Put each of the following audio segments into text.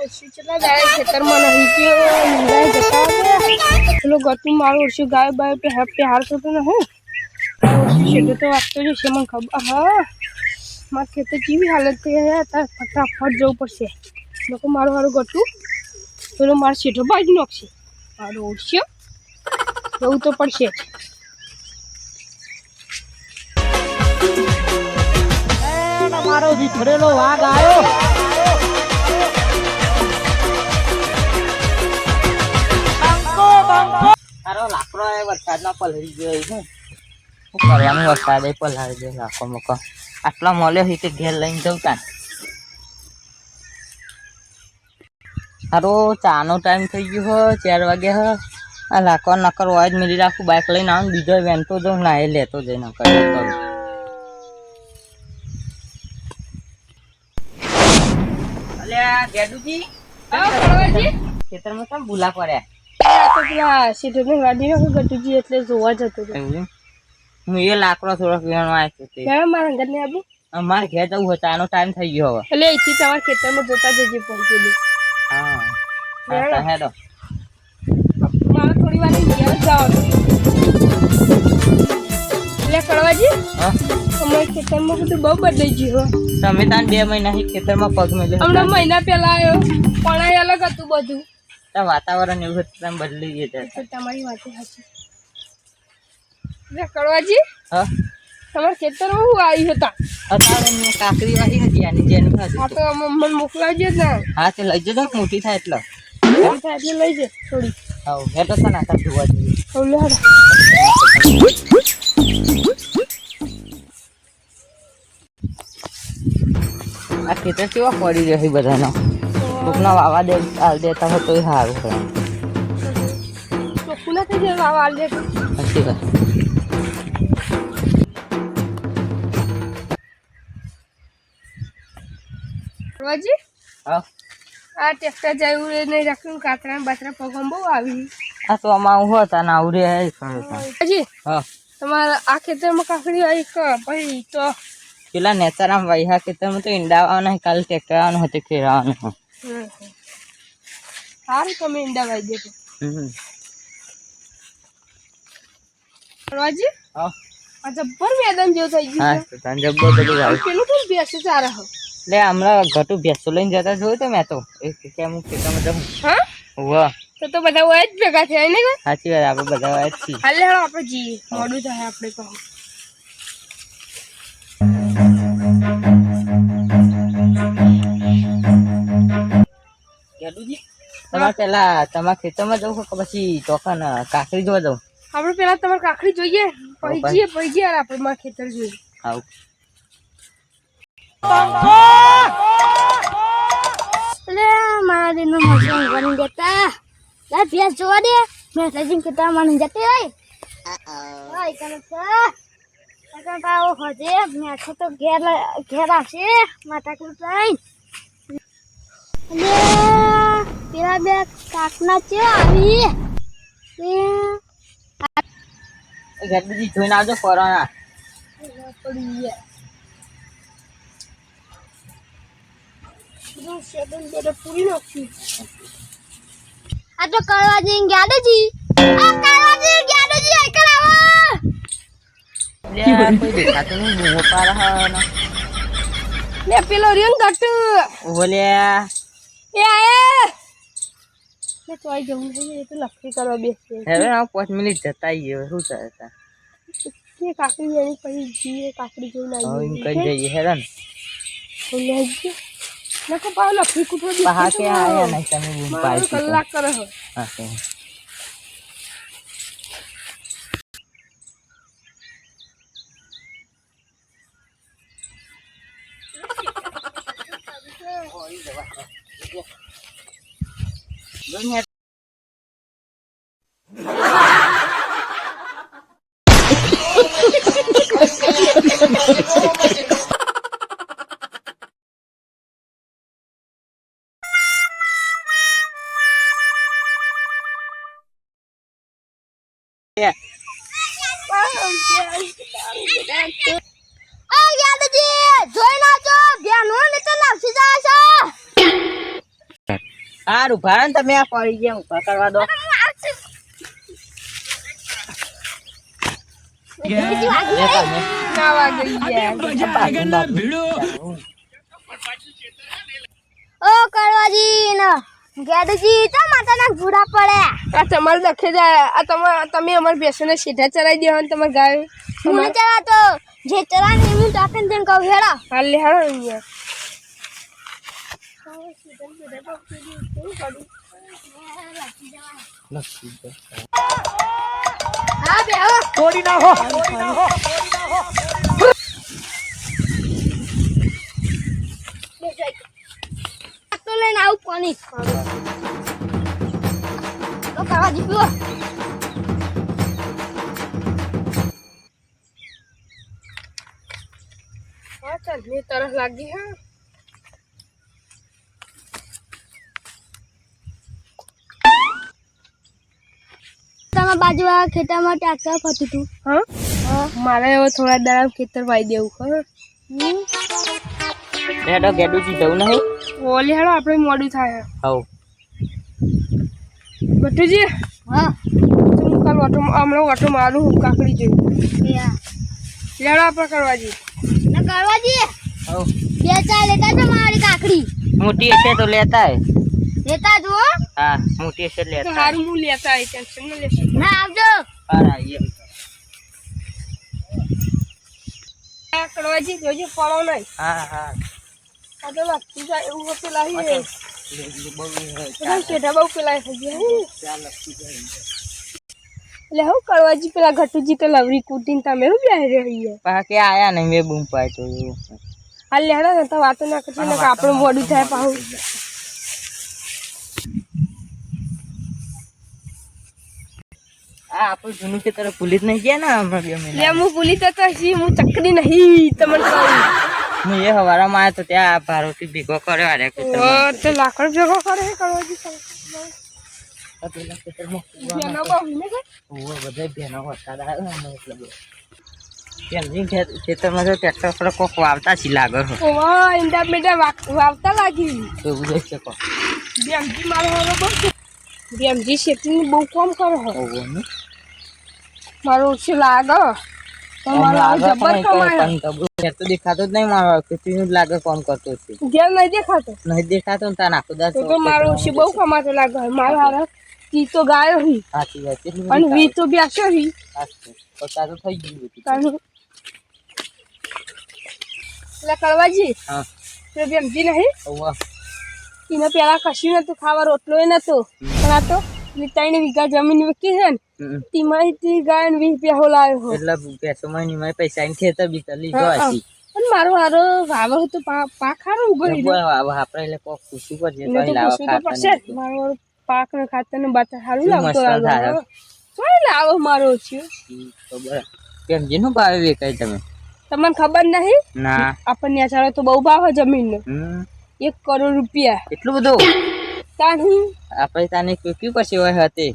કેટલા જાય ખેતરમાં નહીં કે પેલો ગતું મારું ઓછું ગાય બાય હાર થતો નહીં શેઠો તો વાગતો જ છે મને ખબર હા મારા ખેતર કેવી હાલત થઈ તાર ફટાફટ જવું પડશે લોકો મારું હારું ગતું પેલો મારો શેઠો બાજી નાખશે મારું ઓછું જવું તો પડશે મારો વિખરેલો વાઘ આવ્યો તારો લાકડો વરસાદમાં પલળી ગયો છે શું કરવાનું વરસાદ પલળી ગયો લાખો મોકો આટલા મળ્યો છે તે ઘેર લઈને જવું તાન સારો ચાનો ટાઈમ થઈ ગયો હ 4 વાગે હ આ લાખો નકર હોય જ મિલી રાખું બાઇક લઈને આવું બીજો વેનતો જાઉં ના એ લેતો જઈ નકર કરું અલ્યા ગેડુજી ખેતરમાં કેમ ભૂલા પડ્યા શેઠને ગાડી નાખું ગટુજી એટલે જોવા જતો હું એ લાકડો થોડોક વેણવા આવ્યો મારા ઘર ને આવું અમારે ઘેર જવું હોય ચાનો ટાઈમ થઈ ગયો હવે એટલે અહીંથી તમારા ખેતરમાં જોતા જજે પહોંચેલી હા હેડો મારે થોડી વાર ઘેર જવાનું એટલે કળવાજી અમારા ખેતરમાં બધું બહુ બદલાઈ ગયું તમે તાન 2 મહિનાથી ખેતરમાં પગ મેલ્યો હમણાં મહિના પહેલા આવ્યો પણ અલગ હતું બધું વાતાવરણ એવું હતું બદલી ગયા તમારી વાત સાચી એટલે કળવાજી હા તમારા ખેતરમાં શું આવ્યું હતા અત્યારે કાકરી વાળી હતી આની જેનું હા તો મને મોકલાવજો ને હા તે લઈ જજો મોટી થાય એટલે લઈ જાય થોડી હા હેઠો છે ને આખા જોવા જઈએ આ ખેતર કેવા પડી રહ્યો છે બધાનો કોકના વાવા દેતા હોય તોય સારું હોય ચોખ્ખું નથી જે વાવા આલ દે સાચી વાત કળવાજી હા આ ટ્રેક્ટર જાય નહીં રાખ્યું કાતરા બાતરા પગમ બહુ આવી આ તો આમાં આવું હતા ને આવડે હજી હા તમારા આ ખેતરમાં કાકડી આવી પછી તો પેલા નેતારામ વાહ્યા ખેતરમાં તો ઈંડા આવવાના કાલે ટ્રેક્ટર આવવાનું હતું ખેરાવાનું સારું તમે ઈંડા વાઈ દેતો કળવાજી હા આ જબ્બર મેદાન જેવું થઈ ગયું હા જબ્બર બધું આવ્યું પેલું કેમ બેસે ચારે હો એટલે હમણાં ઘટું ભેંસો લઈને જતા જોયું તો મેં તો કેમ ખેતરમાં જવું હા વાહ તો બધા હોય જ ભેગા થયા ને સાચી વાત આપણે બધા વાત છીએ હાલે હેડો આપણે જઈએ મોડું થાય આપણે કહો તમારે પેલા તમારા ખેતરમાં જવું કે પછી ચોખા કાકરી જોવા જવું આપણે પેલા તમારે કાકડી જોઈએ પછી જઈએ આપણે મારા ખેતર જોઈએ આવું મારા દિનનો મશીન બની દેતા લા ભેંસ જોવા દે મેસેજિંગ કરતા મને જતી રહી ઓય કને પાવો હોજે મેં તો ઘેર આવશે માતા કુટાઈ પેલા બે કાકના છે આવી ગેડુજી જોઈને આવજો કોરોના પડી પૂરી નાખી આ તો કળવાજી ગાડજી કરાવો કોઈ દેખાતું નહીં મોટા રહા લે પેલો રીંગ ગટ ઓલ્યા એ આયે લે તો આઈ જવું છે એ તો લખી કરવા બેસે હવે 5 મિનિટ જતા આવીએ શું થાય કે કાકડી એની પછી જીએ કાકડી જોઈને આવી હવે કઈ જઈએ હેરાન ઓલે જ નકો પાવ લખી કુટો દી બહાર કે આયા નહીં તમે બૂમ પાઈ કલાક કરે હો હા કે હારું ભાન તમે આ પડી ગયા ઉભા કરવા દો. ના વાગે યાર. ઓ કરવાજી ને ગેડુજી તો માતાના ભૂડા પડ્યા. આ તમારે લખે જાય. આ તમે અમારી બેસોને સીધા ચરાવી દેવા ને તમારે ગાય મને ચલા તો જે ચલા ને હું ટાકન દેન કહું હેડા. હાલ લે હાલો અહીંયા. હા બે હો તોડી નાખો. તો લઈને આવું પાણી તો કરવાજી પીવો. હા ચાલ મેં તરસ લાગી હા. તમારા બાજુવાળા ખેતરમાં ટ્રેક્ટર ફરતું હતું. હા મારે હવે થોડા દાડા ખેતર વાઈ દેવું ખબર. હેડો ગેડુજી જવું નહીં. ઓલે હેડો આપણે મોડું થાય. હવ બટુજી હા હું કાલ હમણાં ઓટો મારું કાકડી જોઈ. યા લેડો આપણે કરવાજી. ના કરવાજી હવ બે ચાર લેતા તો મારી કાકડી મોટી હશે તો લેતા આય. લેતા જો. હા મોટી હશે તો લેતા આય. સારું હું લેતા આવી ટેન્શન ન લેશો. ના આવજો. હારા આવીએ. કરવાજી જોજે ફળો નહીં. હા હા આ તો લાગતું જાય એવું હોતું લાવી બહુ શેઠા બહુ પેલા થઈ ગયા. ચાલ લખી જાય. એટલે હું કરવાજી પેલા ઘટુજી તો લવરી કૂટીને તમે હું બેહી રહીએ. પા કે આયા નહીં મેં બૂમ પાય તો એવું. હાલ લેડો ને તો વાતો ના કરજો ને આપણું મોડું થાય પાછું. આ આપણું જૂનું ખેતર ભૂલી જ નહીં ગયા ને હમણાં 2 મહિના. લે હું ભૂલી તો હજી હું ચકરી નહીં તમને કહું. હું એ હવારમાં આવ્યો તો ત્યાં ભારોથી ભેગો કર્યો આરે ખેતરમાં. તો લાકડ ભેગો કરે છે કરવાજી. પેલા ખેતરમાં બેનો બહુ ને કે બધા બેનો વરસાદ આવ્યો ને એટલે ખેતરમાં તો ટ્રેક્ટર પર કોક વાવતા છી લાગે છે. ઓવા ઇંડા બેટા વાવતા લાગી. એવું જોઈ શકો. બેમજી મારો હવે બહુ બેમજી શેતીની બહુ કામ કરે છે. મારું ઓછું લાગે તમારો જબર કમાય. તો દેખાતો જ નહીં મારો ખેતીનું જ લાગે કામ કરતો છે. ઘેર નહીં દેખાતો નહીં દેખાતો ને તાર નાખો દસ. તો મારું ઓછું બહુ કમાતો લાગે. મારો હારા તી તો ગાયો હી સાચી વાત છે. અને વી તો બેસ્યો હી. તો થઈ ગયું બધું. તાનું એટલે કરવાજી હા તો બેમજી નહીં ઓવા. એને પેલા કશું નતું ખાવા રોટલો એ નતો પણ આ તો 3 વીઘા જમીન વેચી છે ને તેમાંથી ગાય 20 રૂપિયા લાવ્યો હોય. એટલે પેસો મહિની પૈસા ને ખેતર બી ચલી જવાથી. અને મારો હારો વાવો હતો પાક હારો ઉગડી ગયો. આપણે એટલે કોક પૂછવું પડશે એને તો લાવો પૂછવું તો પડશે જ. મારો પાક ને ખાતર ને બાતર સારું લાવતો મસ્ત થાય. લાવો લાવો મારો છે. કેમ જેનું ભાવે વેચાય તમે? તમને ખબર નહીં ના. આપણને ચાલો તો બહુ ભાવ જમીન નો 1 કરોડ રૂપિયા. એટલું બધું? તાનું આપણે તાને કયું પછી હોય હતી?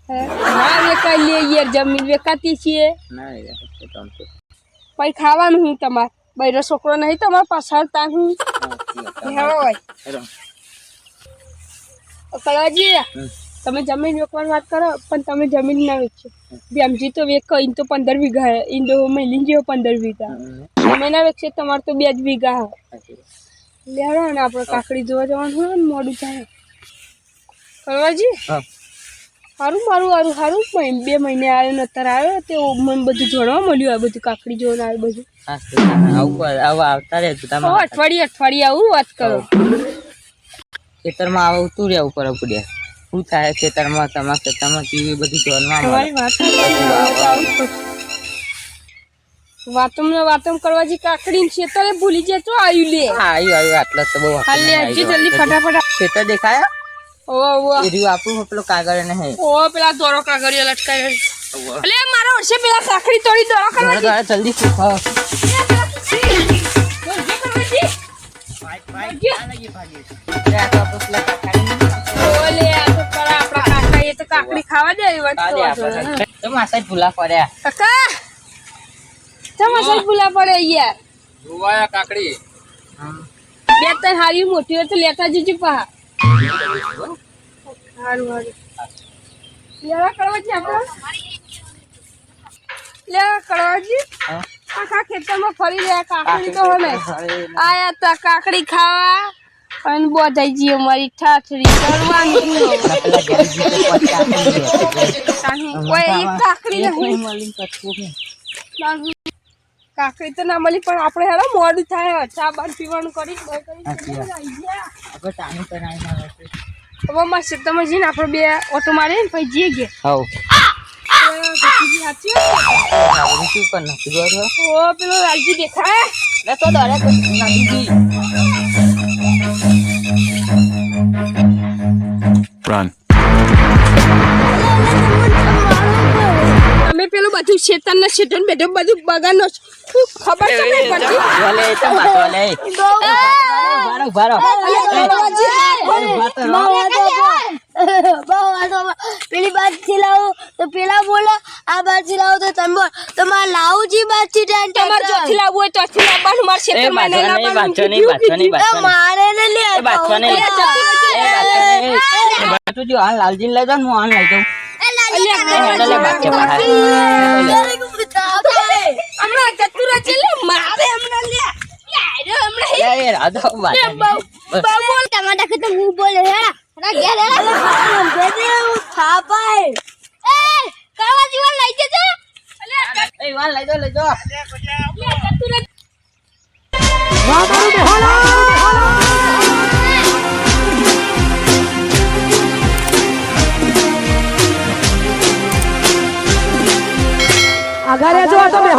ના વેચાઈ લે યાર જમીન વેચાતી છીએ. ના પછી ખાવાનું હું તમારે બૈરો છોકરો નહીં તમારે પાછળ તાનું હોય. કલાજી તમે જમીન વેચવાની વાત કરો પણ તમે જમીન ના વેચો. બેમજી તો વેચો ઇન તો 15 વીઘા ઇન્ડો મેલીન જેવો 15 વીઘા. તમે ના વેચશે તમારે તો 2 જ વીઘા. લેડો ને આપણે કાકડી જોવા જવાનું હોય ને મોડું થાય. કલાજી સારું મારું સારું 2 મહિને આવ્યો ને અત્યારે આવ્યો તે મને બધું જોડવા મળ્યું. આ બધું કાકડી જોવાનું આવ્યું બધું. આવતા રહેજો તમે. અઠવાડિયે આવું વાત કરો. ખેતરમાં આવતું રહેવું પડે પડ્યા. શું થાય ખેતરમાં તમારા ખેતરમાં ટીવી બધું જોવા તમારી વાતો કરવાજી કાકડી ખેતરે ભૂલી જાય તો આવ્યું લે. આવ્યું આટલા તો બહુ. હાલે હજી જલ્દી ફટાફટ. ખેતર દેખાયા? ઓવો આપણું પેલો કાગળ નહીં. ઓ પેલા દોરો કાગળિયા લટકાય. એટલે મારા વર્ષે પેલા કાકડી તોડી દોરો કરવા જલ્દી ઓલે આ તો પર આપણા કાકા એ તો કાકડી ખાવા દે વાત તો માસા ભૂલા પડ્યા. કાકા તમાસા ભૂલા પડે યાર. જોવાયા કાકડી 2-3 હારી મોટી હોય તો લેતા જજો પા. સારું સારું લેવા કળવાજી આપણે લે કળવાજી હા. આખા ખેતરમાં ફરી રહ્યા કાકડી તો હમે આયા તા કાકડી ખાવા અને બોધાઈ જી અમારી ઠાઠરી કરવાની પેલા ગરીબી તો પચાસ કોઈ એક કાકડી નહીં મળી કચ્છું કાકડી તો ના મળી પણ આપણે હેડો મોડું થાય ચા બાર પીવાનું કરી સાચી વાત. આપણે ચાનું કરાવી ના હોય હવે માં ખેતરમાં જઈને આપણે બે ઓટો મારીને પછી જઈએ ગયા હવ ગતિજી સાચી આવડી શું કર નાખી દો છો ઓ પેલો લાલજી દેખાય લે તો દોડે તો નાખી Run. અમે પેલું બધું શેતાનના શેઠન બેઠો બધું બગાડનો ખબર તો નહીં પડતી વાલે તો વાલે ઉભારો પેલી બાદ થી લાવો તો પેલા બોલો આ બાદ થી લાવો તો તમે બોલો તમારે લાવુજી બાદ થી તમારે ચોથી લાવવું હોય ચોથી લાવવાનું મારે શેતરમાં નહીં લાવવાનું મારે ને લે જો આ લાલજી લઈ જાવ હું આન લઈ જાઉં હમણાં ચતુરા છે લે મારે હમણાં લે ટમાટા કે તો હું બોલે હે ના ઘેર હે બેદે થાપાય એ કાવા જીવન લઈ જજો એ વાન લઈ જાઓ ચતુરા આઘારે જો તમે